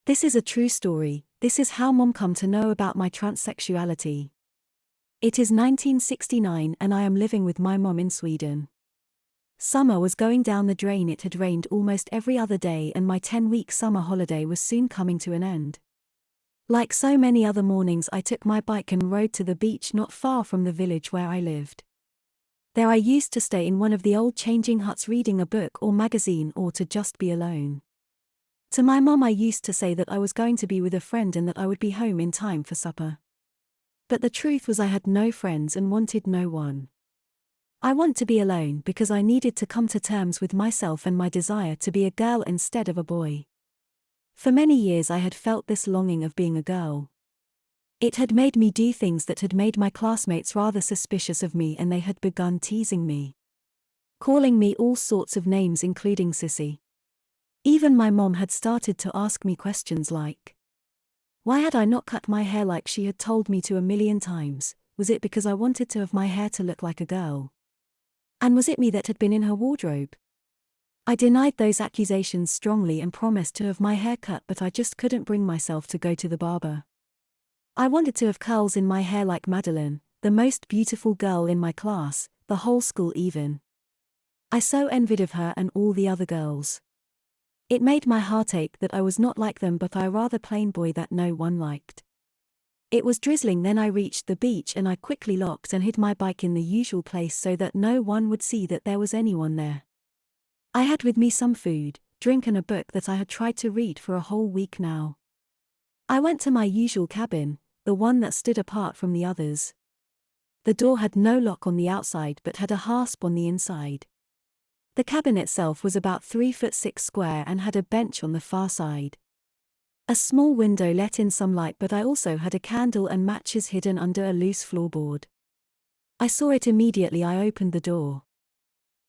This is a true story. This is how Mom come to know about my transsexuality. It is 1969 and I am living with my mom in Sweden. Summer was going down the drain. It had rained almost every other day and my 10-week summer holiday was soon coming to an end. Like so many other mornings, I took my bike and rode to the beach not far from the village where I lived. There I used to stay in one of the old changing huts reading a book or magazine or to just be alone. To my mom I used to say that I was going to be with a friend and that I would be home in time for supper. But the truth was I had no friends and wanted no one. I want to be alone because I needed to come to terms with myself and my desire to be a girl instead of a boy. For many years I had felt this longing of being a girl. It had made me do things that had made my classmates rather suspicious of me, and they had begun teasing me, calling me all sorts of names including Sissy. Even my mom had started to ask me questions like, why had I not cut my hair like she had told me to a million times? Was it because I wanted to have my hair to look like a girl? And was it me that had been in her wardrobe? I denied those accusations strongly and promised to have my hair cut, but I just couldn't bring myself to go to the barber. I wanted to have curls in my hair like Madeline, the most beautiful girl in my class, the whole school even. I so envied of her and all the other girls. It made my heart ache that I was not like them, but I rather plain boy that no one liked. It was drizzling then I reached the beach and I quickly locked and hid my bike in the usual place so that no one would see that there was anyone there. I had with me some food, drink and a book that I had tried to read for a whole week now. I went to my usual cabin, the one that stood apart from the others. The door had no lock on the outside but had a hasp on the inside. The cabin itself was about 3'6" square and had a bench on the far side. A small window let in some light, but I also had a candle and matches hidden under a loose floorboard. I saw it immediately I opened the door.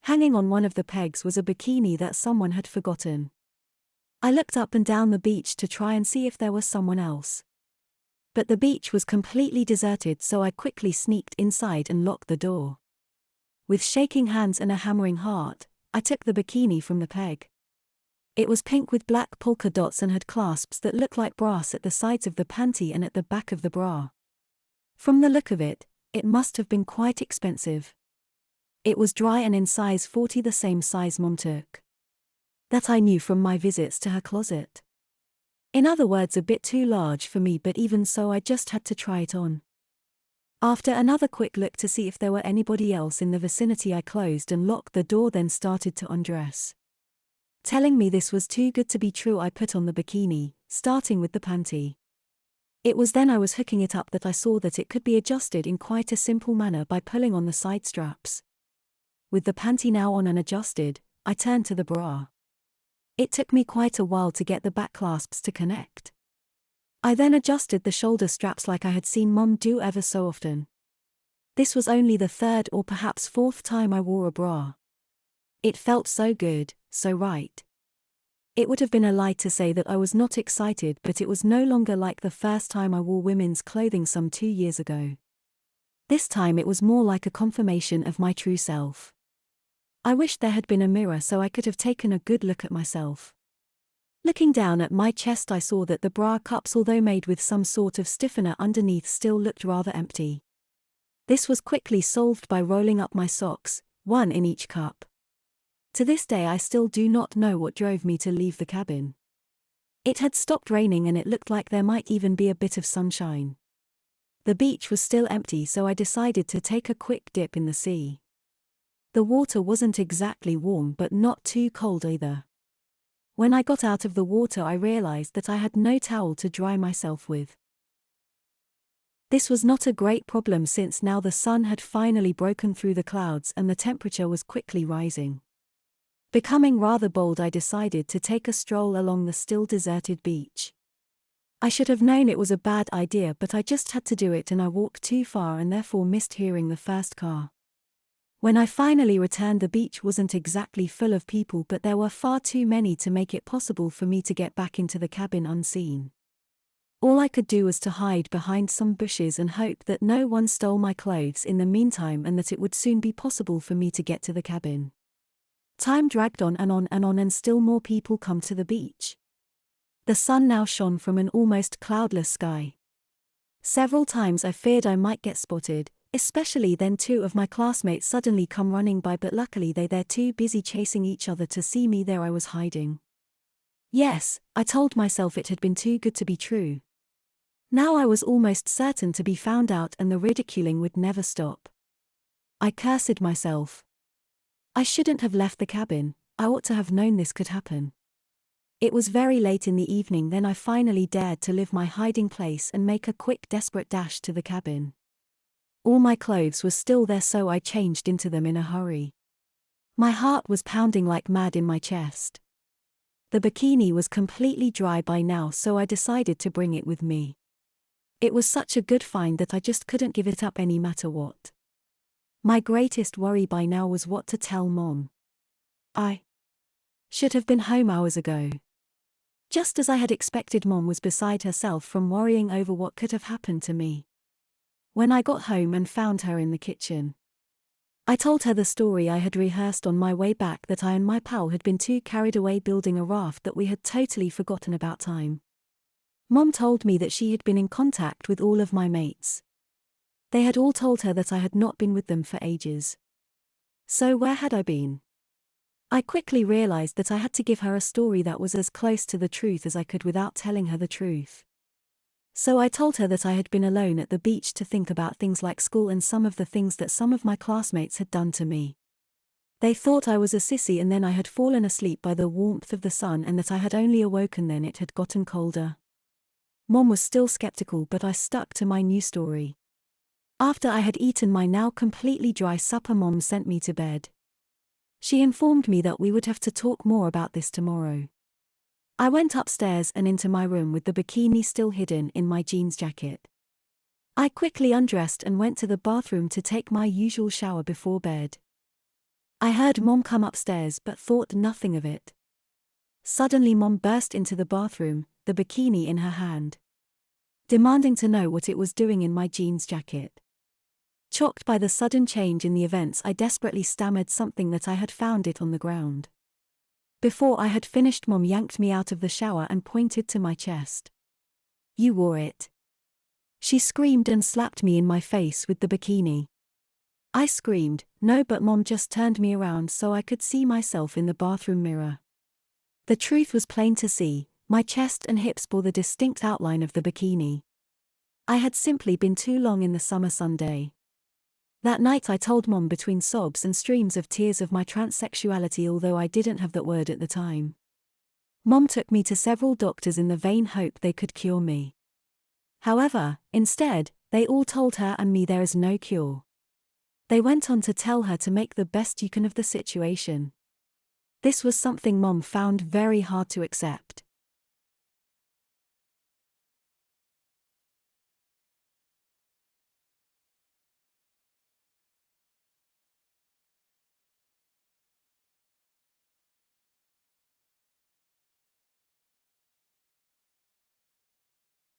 Hanging on one of the pegs was a bikini that someone had forgotten. I looked up and down the beach to try and see if there was someone else. But the beach was completely deserted, so I quickly sneaked inside and locked the door. With shaking hands and a hammering heart, I took the bikini from the peg. It was pink with black polka dots and had clasps that looked like brass at the sides of the panty and at the back of the bra. From the look of it, it must have been quite expensive. It was dry and in size 40, the same size Mom took. That I knew from my visits to her closet. In other words, a bit too large for me, but even so I just had to try it on. After another quick look to see if there were anybody else in the vicinity, I closed and locked the door, then started to undress. Telling me this was too good to be true, I put on the bikini, starting with the panty. It was then I was hooking it up that I saw that it could be adjusted in quite a simple manner by pulling on the side straps. With the panty now on and adjusted, I turned to the bra. It took me quite a while to get the back clasps to connect. I then adjusted the shoulder straps like I had seen Mom do ever so often. This was only the third or perhaps fourth time I wore a bra. It felt so good, so right. It would have been a lie to say that I was not excited, but it was no longer like the first time I wore women's clothing some 2 years ago. This time it was more like a confirmation of my true self. I wished there had been a mirror so I could have taken a good look at myself. Looking down at my chest, I saw that the bra cups, although made with some sort of stiffener underneath, still looked rather empty. This was quickly solved by rolling up my socks, one in each cup. To this day I still do not know what drove me to leave the cabin. It had stopped raining and it looked like there might even be a bit of sunshine. The beach was still empty, so I decided to take a quick dip in the sea. The water wasn't exactly warm but not too cold either. When I got out of the water I realized that I had no towel to dry myself with. This was not a great problem since now the sun had finally broken through the clouds and the temperature was quickly rising. Becoming rather bold, I decided to take a stroll along the still deserted beach. I should have known it was a bad idea, but I just had to do it, and I walked too far and therefore missed hearing the first car. When I finally returned, the beach wasn't exactly full of people, but there were far too many to make it possible for me to get back into the cabin unseen. All I could do was to hide behind some bushes and hope that no one stole my clothes in the meantime, and that it would soon be possible for me to get to the cabin. Time dragged on and on and on, and still more people come to the beach. The sun now shone from an almost cloudless sky. Several times I feared I might get spotted, especially then two of my classmates suddenly come running by, but luckily they're too busy chasing each other to see me there I was hiding. Yes, I told myself it had been too good to be true. Now I was almost certain to be found out and the ridiculing would never stop. I cursed myself. I shouldn't have left the cabin, I ought to have known this could happen. It was very late in the evening then I finally dared to leave my hiding place and make a quick desperate dash to the cabin. All my clothes were still there so I changed into them in a hurry. My heart was pounding like mad in my chest. The bikini was completely dry by now so I decided to bring it with me. It was such a good find that I just couldn't give it up any matter what. My greatest worry by now was what to tell Mom. I should have been home hours ago. Just as I had expected, Mom was beside herself from worrying over what could have happened to me. When I got home and found her in the kitchen, I told her the story I had rehearsed on my way back, that I and my pal had been too carried away building a raft that we had totally forgotten about time. Mom told me that she had been in contact with all of my mates. They had all told her that I had not been with them for ages. So where had I been? I quickly realized that I had to give her a story that was as close to the truth as I could without telling her the truth. So I told her that I had been alone at the beach to think about things like school and some of the things that some of my classmates had done to me. They thought I was a sissy and then I had fallen asleep by the warmth of the sun and that I had only awoken then it had gotten colder. Mom was still skeptical but I stuck to my new story. After I had eaten my now completely dry supper, Mom sent me to bed. She informed me that we would have to talk more about this tomorrow. I went upstairs and into my room with the bikini still hidden in my jeans jacket. I quickly undressed and went to the bathroom to take my usual shower before bed. I heard Mom come upstairs but thought nothing of it. Suddenly Mom burst into the bathroom, the bikini in her hand, demanding to know what it was doing in my jeans jacket. Shocked by the sudden change in the events, I desperately stammered something that I had found it on the ground. Before I had finished, Mom yanked me out of the shower and pointed to my chest. "You wore it." She screamed and slapped me in my face with the bikini. I screamed, "No," but Mom just turned me around so I could see myself in the bathroom mirror. The truth was plain to see, my chest and hips bore the distinct outline of the bikini. I had simply been too long in the summer Sunday. That night I told Mom between sobs and streams of tears of my transsexuality, although I didn't have that word at the time. Mom took me to several doctors in the vain hope they could cure me. However, instead, they all told her and me there is no cure. They went on to tell her to make the best you can of the situation. This was something Mom found very hard to accept.